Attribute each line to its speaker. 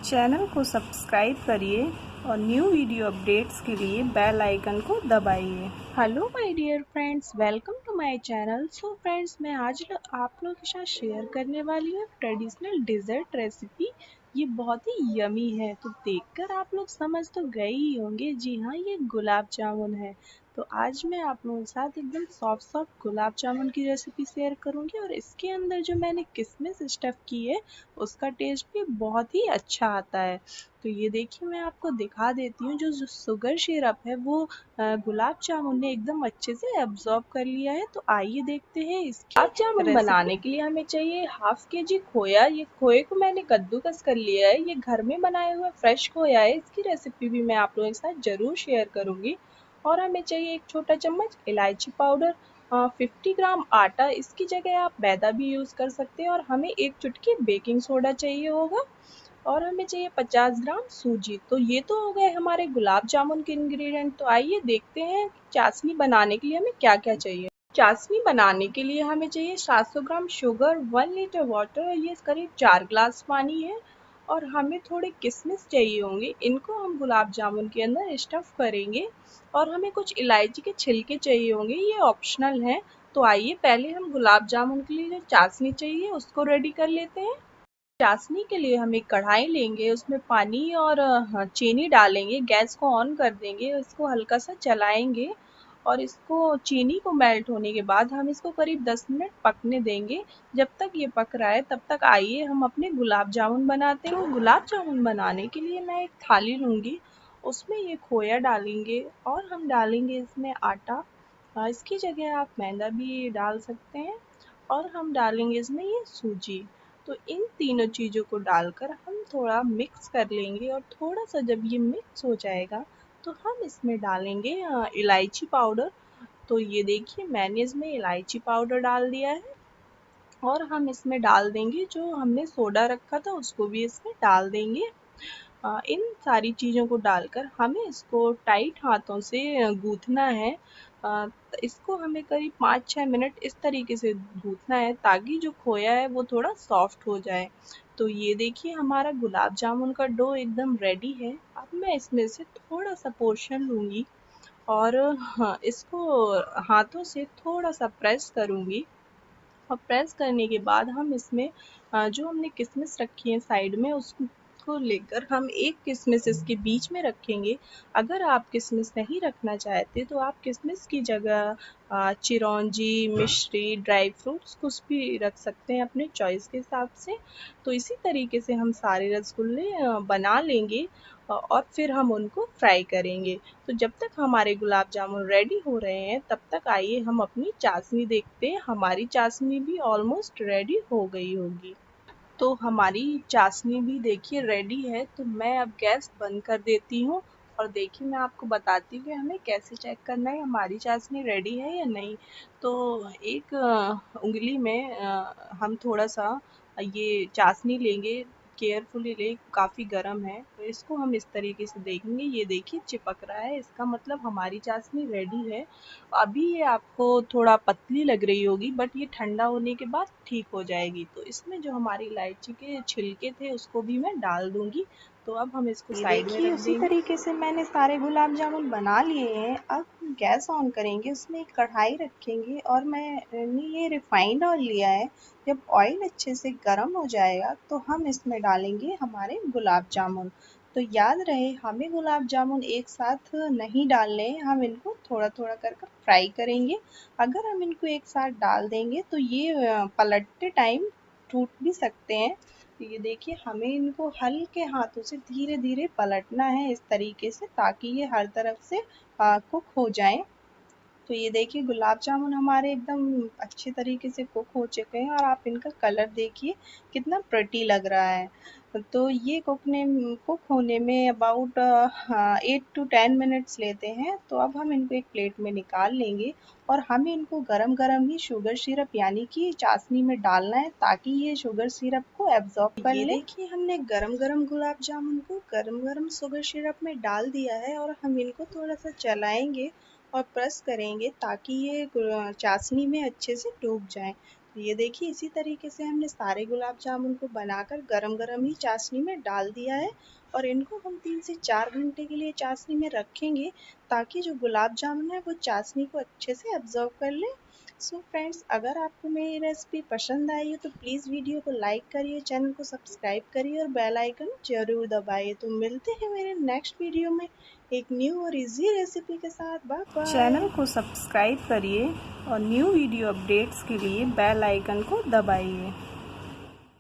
Speaker 1: Channel को subscribe करिए और न्यू वीडियो अपडेट्स के लिए बेल आइकन को दबाइए।
Speaker 2: Hello my dear friends, welcome to my channel. So friends, मैं आज आप लोगों के साथ शेयर करने वाली हूँ ट्रेडिशनल डिज़र्ट रेसिपी। ये बहुत ही यमी है, तो देखकर आप लोग समझ तो गए ही होंगे। जी हाँ, ये गुलाब जामुन है। तो आज मैं आप लोगों के साथ एकदम सॉफ्ट सॉफ्ट गुलाब जामुन की रेसिपी शेयर करूँगी और इसके अंदर जो मैंने किशमिश स्टफ़ की है उसका टेस्ट भी बहुत ही अच्छा आता है। तो ये देखिए, मैं आपको दिखा देती हूँ। जो शुगर सिरप है वो गुलाब जामुन ने एकदम अच्छे से एब्जॉर्ब कर लिया है। तो आइए देखते हैं इसकी गुलाब जामुन बनाने के लिए हमें चाहिए हाफ के जी खोया। ये खोए को मैंने कद्दूकस कर लिया है। ये घर में बनाया हुआ फ्रेश खोया है। इसकी रेसिपी भी मैं आप लोगों के साथ ज़रूर शेयर करूँगी। और हमें चाहिए एक छोटा चम्मच इलायची पाउडर, 50 ग्राम आटा। इसकी जगह आप मैदा भी यूज़ कर सकते हैं। और हमें एक चुटकी बेकिंग सोडा चाहिए होगा। और हमें चाहिए 50 ग्राम सूजी। तो ये तो हो गए हमारे गुलाब जामुन के इंग्रेडिएंट। तो आइए देखते हैं चाशनी बनाने के लिए हमें क्या क्या चाहिए। चाशनी बनाने के लिए हमें चाहिए 700 ग्राम शुगर, 1 लीटर वाटर, ये करीब 4 ग्लास पानी है। और हमें थोड़े किशमिश चाहिए होंगे, इनको हम गुलाब जामुन के अंदर स्टफ़ करेंगे। और हमें कुछ इलायची के छिलके चाहिए होंगे, ये ऑप्शनल हैं। तो आइए पहले हम गुलाब जामुन के लिए जो चाशनी चाहिए उसको रेडी कर लेते हैं। चाशनी के लिए हम एक कढ़ाई लेंगे, उसमें पानी और चीनी डालेंगे, गैस को ऑन कर देंगे, इसको हल्का सा चलाएंगे। और इसको चीनी को मेल्ट होने के बाद हम इसको करीब 10 मिनट पकने देंगे। जब तक ये पक रहा है तब तक आइए हम अपने गुलाब जामुन बनाते हैं। तो गुलाब जामुन बनाने के लिए मैं एक थाली लूँगी, उसमें ये खोया डालेंगे और हम डालेंगे इसमें आटा। इसकी जगह आप मैदा भी डाल सकते हैं। और हम डालेंगे इसमें ये सूजी। तो इन तीनों चीज़ों को डालकर हम थोड़ा मिक्स कर लेंगे। और थोड़ा सा जब ये मिक्स हो जाएगा तो हम इसमें डालेंगे इलायची पाउडर। तो ये देखिए, मैंने इसमें इलायची पाउडर डाल दिया है। और हम इसमें डाल देंगे जो हमने सोडा रखा था, उसको भी इसमें डाल देंगे। इन सारी चीज़ों को डालकर हमें इसको टाइट हाथों से गूँथना है। इसको हमें करीब 5-6 मिनट इस तरीके से गूँथना है ताकि जो खोया है वो थोड़ा सॉफ्ट हो जाए। तो ये देखिए, हमारा गुलाब जामुन का डो एकदम रेडी है। अब मैं इसमें से थोड़ा सा पोर्शन लूँगी और हाँ, इसको हाथों से थोड़ा सा प्रेस करूँगी। और प्रेस करने के बाद हम इसमें जो हमने किशमिश रखी है साइड में उसको लेकर हम एक किशमिश इसके बीच में रखेंगे। अगर आप किशमिश नहीं रखना चाहते तो आप किशमिश की जगह चिरौंजी, मिश्री, ड्राई फ्रूट्स कुछ भी रख सकते हैं अपने चॉइस के हिसाब से। तो इसी तरीके से हम सारे रसगुल्ले बना लेंगे और फिर हम उनको फ्राई करेंगे। तो जब तक हमारे गुलाब जामुन रेडी हो रहे हैं तब तक आइए हम अपनी चाशनी देखते हैं। हमारी चाशनी भी ऑलमोस्ट रेडी हो गई होगी। तो हमारी चाशनी भी देखिए रेडी है। तो मैं अब गैस बंद कर देती हूँ। और देखिए, मैं आपको बताती हूँ कि हमें कैसे चेक करना है हमारी चाशनी रेडी है या नहीं। तो एक उंगली में हम थोड़ा सा ये चाशनी लेंगे, केयरफुली ले, काफ़ी गर्म है। तो इसको हम इस तरीके से देखेंगे, ये देखिए चिपक रहा है, इसका मतलब हमारी चाशनी रेडी है। अभी ये आपको थोड़ा पतली लग रही होगी बट ये ठंडा होने के बाद ठीक हो जाएगी। तो इसमें जो हमारी इलायची के छिलके थे उसको भी मैं डाल दूँगी। तो अब हम इसको साइड में रख उसी तरीके से मैंने सारे गुलाब जामुन बना लिए हैं। अब हम गैस ऑन करेंगे, उसमें एक कढ़ाई रखेंगे और मैंने ये रिफाइंड ऑयल लिया है। जब ऑयल अच्छे से गर्म हो जाएगा तो हम इसमें डालेंगे हमारे गुलाब जामुन। तो याद रहे, हमें गुलाब जामुन एक साथ नहीं डालने हैं, हम इनको थोड़ा थोड़ा कर कर फ्राई करेंगे। अगर हम इनको एक साथ डाल देंगे तो ये पलटते टाइम टूट भी सकते हैं। तो ये देखिए, हमें इनको हल्के हाथों से धीरे धीरे पलटना है इस तरीके से ताकि ये हर तरफ से कुक हो जाएं। तो ये देखिए, गुलाब जामुन हमारे एकदम अच्छे तरीके से कुक हो चुके हैं और आप इनका कलर देखिए कितना प्रिटी लग रहा है। तो ये कुक होने में अबाउट 8 to 10 मिनट्स लेते हैं। तो अब हम इनको एक प्लेट में निकाल लेंगे और हमें इनको गरम गरम ही शुगर सिरप यानी कि चाशनी में डालना है ताकि ये शुगर सिरप को एब्जॉर्ब कर ले। ये देखिए, हमने गरम गरम गुलाब जामुन को गरम गरम शुगर सिरप में डाल दिया है और हम इनको थोड़ा सा चलाएंगे और प्रेस करेंगे ताकि ये चाशनी में अच्छे से डूब जाए। ये देखिए इसी तरीके से हमने सारे गुलाब जामुन को बनाकर गरम गरम ही चाशनी में डाल दिया है और इनको हम 3 से 4 घंटे के लिए चाशनी में रखेंगे ताकि जो गुलाब जामुन है वो चाशनी को अच्छे से एब्जॉर्व कर ले। सो फ्रेंड्स, अगर आपको मेरी रेसिपी पसंद आई हो तो प्लीज़ वीडियो को लाइक करिए, चैनल को सब्सक्राइब करिए और बेल आइकन जरूर दबाइए। तो मिलते हैं मेरे नेक्स्ट वीडियो में एक न्यू और इजी रेसिपी के साथ। Bye
Speaker 1: channel
Speaker 2: bye.
Speaker 1: को सब्सक्राइब करिए और न्यू वीडियो अपडेट्स के लिए बेल आइकन को दबाइए।